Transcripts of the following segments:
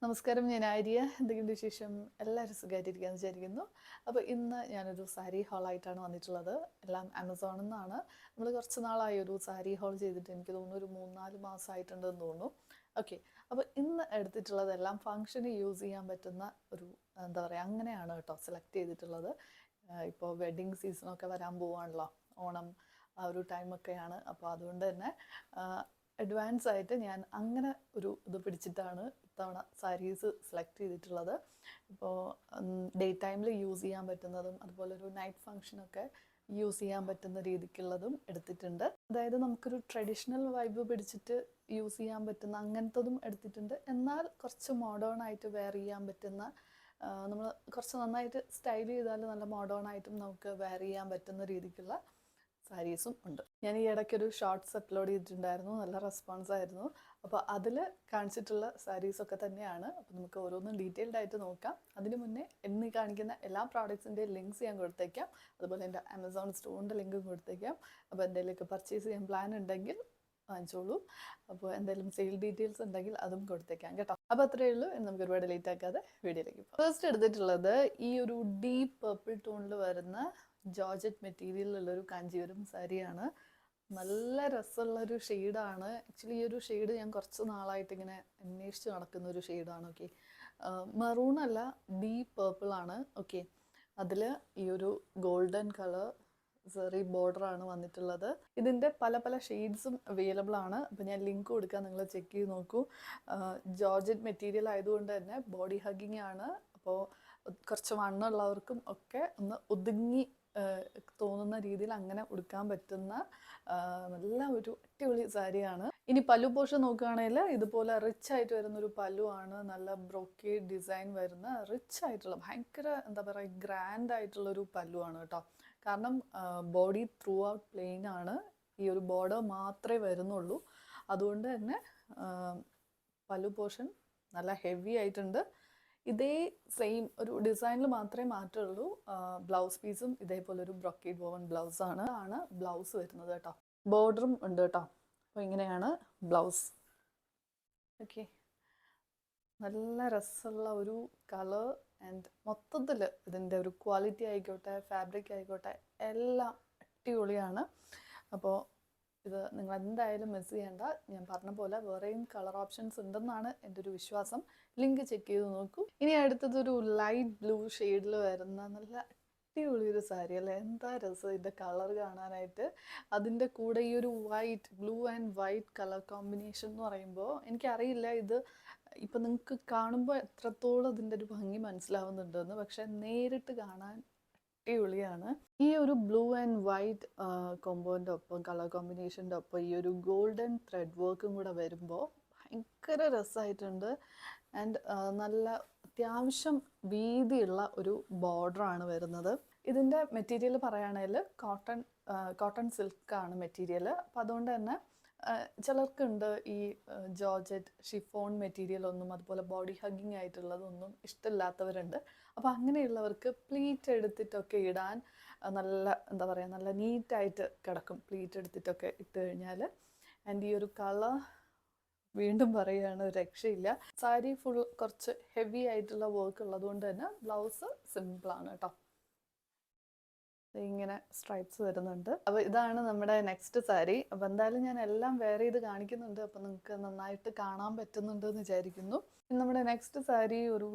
നമസ്കാരം, ഞാൻ ആര്യ. എന്തെങ്കിലും വിശേഷം? എല്ലാവരും സുഖമായിട്ടിരിക്കുകയെന്ന് വിചാരിക്കുന്നു. അപ്പോൾ ഇന്ന് ഞാനൊരു സാരി ഹോളായിട്ടാണ് വന്നിട്ടുള്ളത്. എല്ലാം ആമസോണിൽ നിന്നാണ്. നമ്മൾ കുറച്ച് നാളായി ഒരു സാരി ഹോൾ ചെയ്തിട്ട്. എനിക്ക് തോന്നുന്നു ഒരു 3-4 മാസമായിട്ടുണ്ടെന്ന് തോന്നുന്നു. ഓക്കെ, അപ്പോൾ ഇന്ന് എടുത്തിട്ടുള്ളതെല്ലാം ഫങ്ഷന് യൂസ് ചെയ്യാൻ പറ്റുന്ന ഒരു എന്താ പറയുക, അങ്ങനെയാണ് കേട്ടോ സെലക്ട് ചെയ്തിട്ടുള്ളത്. ഇപ്പോൾ വെഡ്ഡിങ് സീസണൊക്കെ വരാൻ പോവാണല്ലോ, ഓണം ആ ഒരു ടൈമൊക്കെയാണ്. അപ്പോൾ അതുകൊണ്ട് തന്നെ അഡ്വാൻസ് ആയിട്ട് ഞാൻ അങ്ങനെ ഒരു ഇത് പിടിച്ചിട്ടാണ് ഇത്തവണ സാരീസ് സെലക്ട് ചെയ്തിട്ടുള്ളത്. ഇപ്പോൾ ഡേ ടൈമിൽ യൂസ് ചെയ്യാൻ പറ്റുന്നതും അതുപോലെ ഒരു നൈറ്റ് ഫങ്ഷനൊക്കെ യൂസ് ചെയ്യാൻ പറ്റുന്ന രീതിക്കുള്ളതും എടുത്തിട്ടുണ്ട്. അതായത് നമുക്കൊരു ട്രഡീഷണൽ വൈബ് പിടിച്ചിട്ട് യൂസ് ചെയ്യാൻ പറ്റുന്ന അങ്ങനത്തതും എടുത്തിട്ടുണ്ട്. എന്നാൽ കുറച്ച് മോഡേൺ ആയിട്ട് വെയർ ചെയ്യാൻ പറ്റുന്ന, നമ്മൾ കുറച്ച് നന്നായിട്ട് സ്റ്റൈൽ ചെയ്താൽ നല്ല മോഡേൺ ആയിട്ടും നമുക്ക് വെയർ ചെയ്യാൻ പറ്റുന്ന രീതിക്കുള്ള സാരീസും ഉണ്ട്. ഞാൻ ഈ ഇടയ്ക്കൊരു ഷോർട്സ് അപ്ലോഡ് ചെയ്തിട്ടുണ്ടായിരുന്നു, നല്ല റെസ്പോൺസ് ആയിരുന്നു. അപ്പോൾ അതിൽ കാണിച്ചിട്ടുള്ള സാരീസൊക്കെ തന്നെയാണ്. അപ്പോൾ നമുക്ക് ഓരോന്നും ഡീറ്റെയിൽഡ് ആയിട്ട് നോക്കാം. അതിന് മുന്നേ എന്നീ കാണിക്കുന്ന എല്ലാ പ്രോഡക്ട്സിൻ്റെയും ലിങ്ക്സ് ഞാൻ കൊടുത്തേക്കാം. അതുപോലെ എൻ്റെ ആമസോൺ സ്റ്റോറിൻ്റെ ലിങ്കും കൊടുത്തേക്കാം. അപ്പോൾ എന്തെങ്കിലുമൊക്കെ പർച്ചേസ് ചെയ്യാൻ പ്ലാൻ ഉണ്ടെങ്കിൽ വാങ്ങിച്ചോളൂ. അപ്പോൾ എന്തെങ്കിലും സെയിൽ ഡീറ്റെയിൽസ് ഉണ്ടെങ്കിൽ അതും കൊടുത്തേക്കാം കേട്ടോ. അപ്പോൾ അത്രയേ ഉള്ളൂ. നമുക്ക് ഒരുപാട് ലേറ്റ് ആക്കാതെ വീഡിയോയിലേക്ക് പോകാം. ഫസ്റ്റ് എടുത്തിട്ടുള്ളത് ഈ ഒരു ഡീപ്പ് പർപ്പിൾ ടോണിൽ വരുന്ന ജോർജറ്റ് മെറ്റീരിയലിലുള്ളൊരു കാഞ്ചീപുരം സാരിയാണ്. നല്ല രസമുള്ളൊരു ഷെയ്ഡാണ്. ആക്ച്വലി ഈ ഒരു ഷെയ്ഡ് ഞാൻ കുറച്ച് നാളായിട്ട് ഇങ്ങനെ അന്വേഷിച്ച് നടക്കുന്ന ഒരു ഷെയ്ഡാണ്. ഓക്കെ, മെറൂൺ അല്ല, ഡീപ്പ് പേർപ്പിൾ ആണ്. ഓക്കെ, അതിൽ ഈ ഒരു ഗോൾഡൻ കളർ സെറി ബോർഡറാണ് വന്നിട്ടുള്ളത്. ഇതിൻ്റെ പല പല ഷെയ്ഡ്സും അവൈലബിൾ ആണ്. അപ്പോൾ ഞാൻ ലിങ്ക് കൊടുക്കാം, നിങ്ങൾ ചെക്ക് ചെയ്ത് നോക്കൂ. ജോർജറ്റ് മെറ്റീരിയൽ ആയതുകൊണ്ട് തന്നെ ബോഡി ഹഗ്ഗിങ് ആണ്. അപ്പോൾ കുറച്ച് വണ്ണമുള്ളവർക്കും ഒക്കെ ഒന്ന് ഒതുങ്ങി തോന്നുന്ന രീതിയിൽ അങ്ങനെ ഉടുക്കാൻ പറ്റുന്ന നല്ല ഒരു അടിപൊളി സാരിയാണ്. ഇനി പല്ലു പോർഷൻ നോക്കുകയാണെങ്കിൽ ഇതുപോലെ റിച്ച് ആയിട്ട് വരുന്നൊരു പല്ലു ആണ്. നല്ല ബ്രോക്കേഡ് ഡിസൈൻ വരുന്ന റിച്ച് ആയിട്ടുള്ള ഭയങ്കര എന്താ പറയുക ഗ്രാൻഡ് ആയിട്ടുള്ളൊരു പല്ലു ആണ് കേട്ടോ. കാരണം ബോഡി ത്രൂ ഔട്ട് പ്ലെയിൻ ആണ്, ഈ ഒരു ബോർഡർ മാത്രമേ വരുന്നുള്ളൂ. അതുകൊണ്ട് തന്നെ പല്ലു പോർഷൻ നല്ല ഹെവി ആയിട്ടുണ്ട്. ഇതേ സെയിം ഒരു ഡിസൈനിൽ മാത്രമേ മാറ്റുള്ളൂ. ബ്ലൗസ് പീസും ഇതേപോലെ ഒരു ബ്രൊക്കേഡ് വോവൻ ബ്ലൗസാണ് ബ്ലൗസ് വരുന്നത് കേട്ടോ. ബോർഡറും ഉണ്ട് കേട്ടോ. അപ്പോൾ ഇങ്ങനെയാണ് ബ്ലൗസ്. ഓക്കെ, നല്ല രസമുള്ള ഒരു കളർ ആൻഡ് മൊത്തത്തിൽ ഇതിൻ്റെ ഒരു ക്വാളിറ്റി ആയിക്കോട്ടെ, ഫാബ്രിക് ആയിക്കോട്ടെ, എല്ലാം അടിപൊളിയാണ്. അപ്പോൾ ഇത് നിങ്ങൾ എന്തായാലും മിസ് ചെയ്യേണ്ട. ഞാൻ പറഞ്ഞ പോലെ വേറെയും കളർ ഓപ്ഷൻസ് ഉണ്ടെന്നാണ് എൻ്റെ ഒരു വിശ്വാസം. ലിങ്ക് ചെക്ക് ചെയ്ത് നോക്കൂ. ഇനി അടുത്തതൊരു ലൈറ്റ് ബ്ലൂ ഷെയ്ഡിൽ വരുന്ന നല്ല അടിപൊളി ഒരു സാരി അല്ലേ. എന്താ രസം ഇതിൻ്റെ കളർ കാണാനായിട്ട്. അതിൻ്റെ കൂടെ ഈ ഒരു white, blue and white colour combination എന്ന് പറയുമ്പോൾ എനിക്കറിയില്ല ഇത് ഇപ്പം നിങ്ങൾക്ക് കാണുമ്പോൾ എത്രത്തോളം അതിൻ്റെ ഒരു ഭംഗി മനസ്സിലാവുന്നുണ്ടെന്ന്. പക്ഷെ നേരിട്ട് കാണാൻ അടിപൊളിയാണ്. ഈ ഒരു ബ്ലൂ ആൻഡ് വൈറ്റ് കോമ്പോൻ്റെ ഒപ്പം, കളർ കോമ്പിനേഷൻ്റെ ഒപ്പം ഈ ഒരു ഗോൾഡൻ ത്രെഡ് വർക്കും കൂടെ വരുമ്പോൾ ഭയങ്കര രസമായിട്ടുണ്ട്. ആൻഡ് നല്ല അത്യാവശ്യം വീതിയുള്ള ഒരു ബോർഡറാണ് വരുന്നത്. ഇതിൻ്റെ മെറ്റീരിയൽ പറയുകയാണെങ്കിൽ കോട്ടൺ സിൽക്കാണ് മെറ്റീരിയൽ. അപ്പോൾ അതുകൊണ്ട് തന്നെ ചിലർക്കുണ്ട് ഈ ജോർജറ്റ് ഷിഫോൺ മെറ്റീരിയലൊന്നും അതുപോലെ ബോഡി ഹഗ്ഗിങ് ആയിട്ടുള്ളതൊന്നും ഇഷ്ടമില്ലാത്തവരുണ്ട്. അപ്പോൾ അങ്ങനെയുള്ളവർക്ക് പ്ലീറ്റ് എടുത്തിട്ടൊക്കെ ഇടാൻ നല്ല എന്താ പറയുക നല്ല നീറ്റായിട്ട് കിടക്കും പ്ലീറ്റ് എടുത്തിട്ടൊക്കെ ഇട്ട് കഴിഞ്ഞാൽ. ആൻഡ് ഈ ഒരു കളർ വീണ്ടും പറയുകയാണ്, രക്ഷയില്ല. സാരി ഫുൾ കുറച്ച് ഹെവി ആയിട്ടുള്ള വർക്ക് ഉള്ളതുകൊണ്ട് തന്നെ ബ്ലൗസ് സിമ്പിളാണ് കേട്ടോ. ഇങ്ങനെ സ്ട്രൈപ്സ് വരുന്നുണ്ട്. അപ്പോൾ ഇതാണ് നമ്മുടെ നെക്സ്റ്റ് സാരി. അപ്പോൾ എന്തായാലും ഞാൻ എല്ലാം വെയർ ചെയ്ത് കാണിക്കുന്നുണ്ട്. അപ്പോൾ നിങ്ങൾക്ക് നന്നായിട്ട് കാണാൻ പറ്റുന്നുണ്ട് എന്ന് വിചാരിക്കുന്നു. നമ്മുടെ നെക്സ്റ്റ് സാരി ഒരു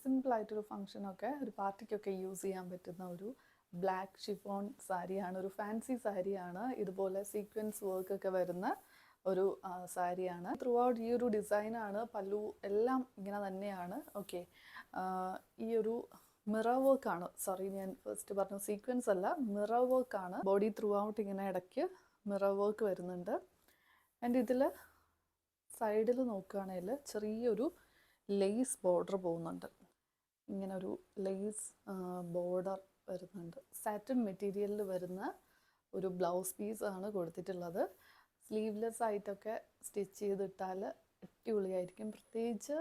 സിമ്പിളായിട്ടൊരു ഫങ്ഷനൊക്കെ ഒരു പാർട്ടിക്കൊക്കെ യൂസ് ചെയ്യാൻ പറ്റുന്ന ഒരു ബ്ലാക്ക് ഷിഫോൺ സാരിയാണ്. ഒരു ഫാൻസി സാരിയാണ്. ഇതുപോലെ സീക്വൻസ് വർക്കൊക്കെ വരുന്ന ഒരു സാരിയാണ്. ത്രൂ ഔട്ട് ഈ ഒരു ഡിസൈനാണ്. പല്ലു എല്ലാം ഇങ്ങനെ തന്നെയാണ്. ഓക്കെ, ഈ ഒരു മിറർ വർക്കാണ്. സോറി, ഞാൻ ഫസ്റ്റ് പറഞ്ഞു സീക്വൻസ് അല്ല, മിറർ വർക്കാണ്. ബോഡി ത്രൂ ഔട്ട് ഇങ്ങനെ ഇടയ്ക്ക് മിറർ വർക്ക് വരുന്നുണ്ട്. ആൻഡ് ഇതിൽ സൈഡിൽ നോക്കുകയാണെങ്കിൽ ചെറിയൊരു ലേസ് ബോർഡർ പോകുന്നുണ്ട്. ഇങ്ങനെ ഒരു ലേസ് ബോർഡർ വരുന്നുണ്ട്. സാറ്റിൻ മെറ്റീരിയലിൽ വരുന്ന ഒരു ബ്ലൗസ് പീസാണ് കൊടുത്തിട്ടുള്ളത്. സ്ലീവ്ലെസ് ആയിട്ടൊക്കെ സ്റ്റിച്ച് ചെയ്തിട്ടാൽ അടിപൊളിയായിരിക്കും. പ്രത്യേകിച്ച്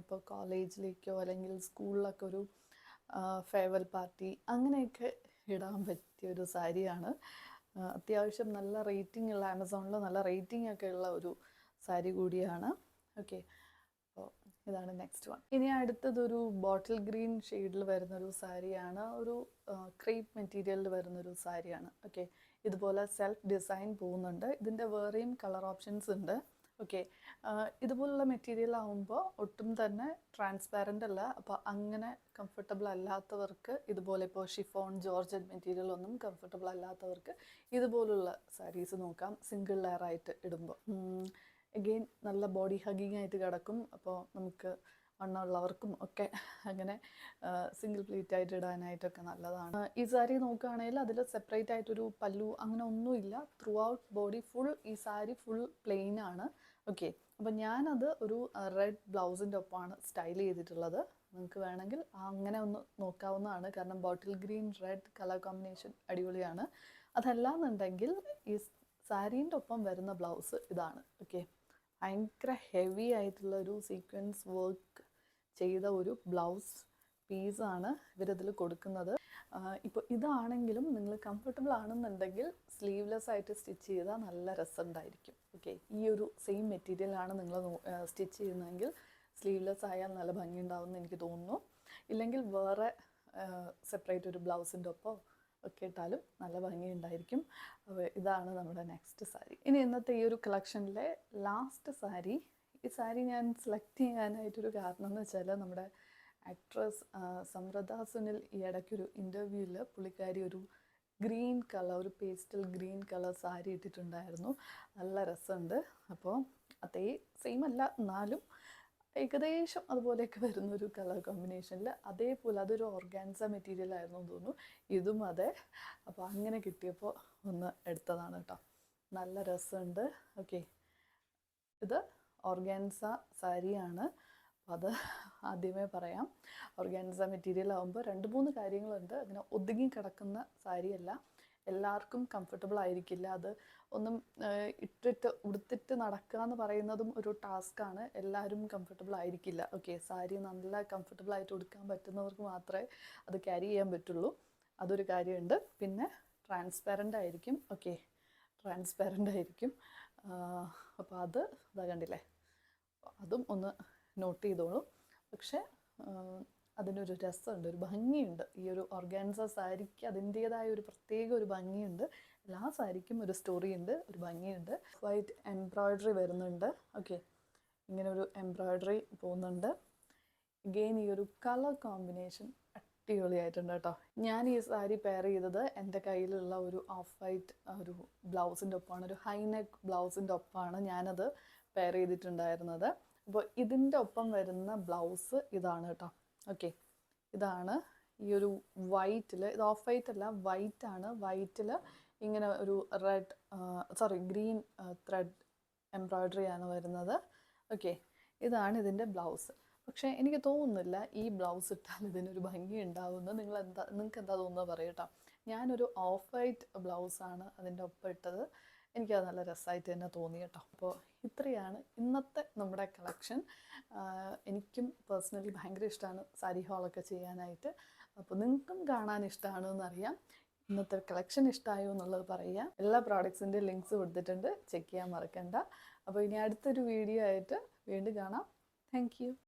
ഇപ്പോൾ കോളേജിലേക്കോ അല്ലെങ്കിൽ സ്കൂളിലൊക്കെ ഒരു ഫെയർവെൽ പാർട്ടി അങ്ങനെയൊക്കെ ഇടാൻ പറ്റിയൊരു സാരിയാണ്. അത്യാവശ്യം നല്ല റേറ്റിംഗ് ഉള്ള, ആമസോണിൽ നല്ല റേറ്റിംഗ് ഒക്കെ ഉള്ള ഒരു സാരി കൂടിയാണ്. ഓക്കെ, അപ്പോൾ ഇതാണ് നെക്സ്റ്റ് വൺ. ഇനി അടുത്തതൊരു ബോട്ടിൽ ഗ്രീൻ ഷെയ്ഡിൽ വരുന്നൊരു സാരിയാണ്. ഒരു ക്രേപ്പ് മെറ്റീരിയലിൽ വരുന്നൊരു സാരിയാണ്. ഓക്കെ, ഇതുപോലെ സെൽഫ് ഡിസൈൻ പോകുന്നുണ്ട്. ഇതിൻ്റെ വേറെയും കളർ ഓപ്ഷൻസ് ഉണ്ട്. ഓക്കെ, ഇതുപോലുള്ള മെറ്റീരിയൽ ആകുമ്പോൾ ഒട്ടും തന്നെ ട്രാൻസ്പാരൻ്റ് അല്ല. അപ്പോൾ അങ്ങനെ കംഫർട്ടബിൾ അല്ലാത്തവർക്ക് ഇതുപോലെ, ഇപ്പോൾ ഷിഫോൺ ജോർജറ്റ് മെറ്റീരിയൽ ഒന്നും കംഫർട്ടബിൾ അല്ലാത്തവർക്ക് ഇതുപോലുള്ള സാരീസ് നോക്കാം, സിംഗിൾ ലെയർ ആയിട്ട് ഇടുമ്പോൾ. അഗെയിൻ നല്ല ബോഡി ഹഗ്ഗിങ് ആയിട്ട് കിടക്കും. അപ്പോൾ നമുക്ക് വണ്ണമുള്ളവർക്കും ഒക്കെ അങ്ങനെ സിംഗിൾ പ്ലീറ്റ് ആയിട്ട് ഇടാനായിട്ടൊക്കെ നല്ലതാണ്. ഈ സാരി നോക്കുകയാണെങ്കിൽ അതിൽ സെപ്പറേറ്റ് ആയിട്ടൊരു പല്ലു അങ്ങനെ ഒന്നുമില്ല. ത്രൂ ഔട്ട് ബോഡി ഫുൾ ഈ സാരി ഫുൾ പ്ലെയിൻ ആണ്. ഓക്കെ, അപ്പോൾ ഞാനത് ഒരു റെഡ് ബ്ലൗസിൻ്റെ ഒപ്പമാണ് സ്റ്റൈൽ ചെയ്തിട്ടുള്ളത്. നിങ്ങൾക്ക് വേണമെങ്കിൽ അങ്ങനെ ഒന്ന് നോക്കാവുന്നതാണ്. കാരണം bottle green red colour combination അടിപൊളിയാണ്. അതല്ലാന്നുണ്ടെങ്കിൽ ഈ സാരീൻ്റെ ഒപ്പം വരുന്ന ബ്ലൗസ് ഇതാണ്. ഓക്കെ, ഭയങ്കര ഹെവി ആയിട്ടുള്ള ഒരു സീക്വൻസ് വർക്ക് ചെയ്ത ഒരു ബ്ലൗസ് പീസാണ് ഇവരിതിൽ കൊടുക്കുന്നത്. ഇപ്പോൾ ഇതാണെങ്കിലും നിങ്ങൾ കംഫർട്ടബിൾ ആണെന്നുണ്ടെങ്കിൽ സ്ലീവ്ലെസ് ആയിട്ട് സ്റ്റിച്ച് ചെയ്താൽ നല്ല രസമുണ്ടായിരിക്കും. ഓക്കെ, ഈ ഒരു സെയിം മെറ്റീരിയലാണ് നിങ്ങൾ സ്റ്റിച്ച് ചെയ്യുന്നതെങ്കിൽ സ്ലീവ്ലെസ് ആയാൽ നല്ല ഭംഗിയുണ്ടാവുമെന്ന് എനിക്ക് തോന്നുന്നു. ഇല്ലെങ്കിൽ വേറെ സെപ്പറേറ്റ് ഒരു ബ്ലൗസിൻ്റെ ഒപ്പം ഒക്കെ ഇട്ടാലും നല്ല ഭംഗിയുണ്ടായിരിക്കും. അപ്പോൾ ഇതാണ് നമ്മുടെ നെക്സ്റ്റ് സാരി. ഇനി ഇന്നത്തെ ഈ ഒരു കളക്ഷനിലെ ലാസ്റ്റ് സാരി. ഈ സാരി ഞാൻ സെലക്ട് ചെയ്യാനായിട്ടൊരു കാരണം എന്ന് വെച്ചാൽ നമ്മുടെ ആക്ട്രസ് സമൃദ്ധ സുനിൽ ഈ ഇടയ്ക്കൊരു ഇൻ്റർവ്യൂവിൽ പുള്ളിക്കാരി ഒരു ഗ്രീൻ കളർ, ഒരു പേസ്റ്റൽ ഗ്രീൻ കളർ സാരി ഇട്ടിട്ടുണ്ടായിരുന്നു. നല്ല രസമുണ്ട്. അപ്പോൾ അതേ സെയിം അല്ല, എന്നാലും ഏകദേശം അതുപോലെയൊക്കെ വരുന്നൊരു കളർ കോമ്പിനേഷനിൽ അതേപോലെ അതൊരു ഓർഗാൻസ മെറ്റീരിയൽ ആയിരുന്നു തോന്നുന്നു. ഇതും അതെ. അപ്പോൾ അങ്ങനെ കിട്ടിയപ്പോൾ ഒന്ന് എടുത്തതാണ് കേട്ടോ. നല്ല രസമുണ്ട്. ഓക്കെ, ഇത് ഓർഗാൻസ സാരിയാണ്. അപ്പോൾ അത് ആദ്യമേ പറയാം. ഓർഗാൻസ മെറ്റീരിയൽ ആകുമ്പോൾ 2-3 കാര്യങ്ങളുണ്ട്. അങ്ങനെ ഒതുങ്ങി കിടക്കുന്ന സാരിയല്ല, എല്ലാവർക്കും കംഫർട്ടബിൾ ആയിരിക്കില്ല. അത് ഒന്നും ഉടുത്തിട്ട് നടക്കുക എന്ന് പറയുന്നതും ഒരു ടാസ്ക്കാണ്. എല്ലാവരും കംഫർട്ടബിൾ ആയിരിക്കില്ല. ഓക്കെ, സാരി നല്ല കംഫർട്ടബിൾ ആയിട്ട് ഉടുക്കാൻ പറ്റുന്നവർക്ക് മാത്രമേ അത് ക്യാരി ചെയ്യാൻ പറ്റുള്ളൂ. അതൊരു കാര്യമുണ്ട്. പിന്നെ ട്രാൻസ്പാരൻ്റ് ആയിരിക്കും. ഓക്കെ, ട്രാൻസ്പാരൻ്റ് ആയിരിക്കും. അപ്പോൾ അത് ഇതാ കണ്ടില്ലേ, അതും ഒന്ന് നോട്ട് ചെയ്തോളൂ. പക്ഷേ അതിനൊരു രസമുണ്ട്, ഒരു ഭംഗിയുണ്ട്. ഈ ഒരു ഓർഗാൻസ സാരിക്ക് അതിൻ്റേതായ ഒരു പ്രത്യേക ഒരു ഭംഗിയുണ്ട്. എല്ലാ സാരിക്കും ഒരു സ്റ്റോറി ഉണ്ട്, ഒരു ഭംഗിയുണ്ട്. വൈറ്റ് എംബ്രോയ്ഡറി വരുന്നുണ്ട്. ഓക്കെ, ഇങ്ങനെ ഒരു എംബ്രോയ്ഡറി പോകുന്നുണ്ട്. അഗെയിൻ ഈ ഒരു കളർ കോമ്പിനേഷൻ അടിപൊളിയായിട്ടുണ്ട് കേട്ടോ. ഞാൻ ഈ സാരി പെയർ ചെയ്തത് എൻ്റെ കയ്യിലുള്ള ഒരു ഓഫ് വൈറ്റ് ഒരു ബ്ലൗസിൻ്റെ ഒപ്പമാണ്, ഒരു ഹൈ നെക്ക് ബ്ലൗസിൻ്റെ ഒപ്പമാണ് ഞാനത് പെയർ ചെയ്തിട്ടുണ്ടായിരുന്നത്. അപ്പോൾ ഇതിൻ്റെ ഒപ്പം വരുന്ന ബ്ലൗസ് ഇതാണ് കേട്ടോ. ഓക്കെ, ഇതാണ് ഈ ഒരു വൈറ്റിൽ, ഇത് ഓഫ് വൈറ്റ് അല്ല, വൈറ്റ് ആണ്. വൈറ്റിൽ ഇങ്ങനെ ഒരു ഗ്രീൻ ത്രെഡ് എംബ്രോയ്ഡറി ആണ് വരുന്നത്. ഓക്കെ, ഇതാണ് ഇതിൻ്റെ ബ്ലൗസ്. പക്ഷേ എനിക്ക് തോന്നുന്നില്ല ഈ ബ്ലൗസ് ഇട്ടാൽ ഇതിനൊരു ഭംഗി ഉണ്ടാവുമെന്ന്. നിങ്ങൾക്ക് എന്താ തോന്നുന്നത് പറയട്ടോ. ഞാനൊരു ഓഫ് വൈറ്റ് ബ്ലൗസാണ് അതിൻ്റെ ഒപ്പം ഇട്ടത്. എനിക്കത് നല്ല രസമായിട്ട് തന്നെ തോന്നി കേട്ടോ. അപ്പോൾ ഇത്രയാണ് ഇന്നത്തെ നമ്മുടെ കളക്ഷൻ. എനിക്കും പേഴ്സണലി ഭയങ്കര ഇഷ്ടമാണ് സാരി ഹോളൊക്കെ ചെയ്യാനായിട്ട്. അപ്പോൾ നിങ്ങൾക്കും കാണാൻ ഇഷ്ടമാണെന്നറിയാം. ഇന്നത്തെ കളക്ഷൻ ഇഷ്ടമായോ എന്നുള്ളത് പറയുക. എല്ലാ പ്രോഡക്ട്സിൻ്റെ ലിങ്ക്സ് കൊടുത്തിട്ടുണ്ട്, ചെക്ക് ചെയ്യാൻ മറക്കണ്ട. അപ്പോൾ ഇനി അടുത്തൊരു വീഡിയോ ആയിട്ട് വീണ്ടും കാണാം. Thank you.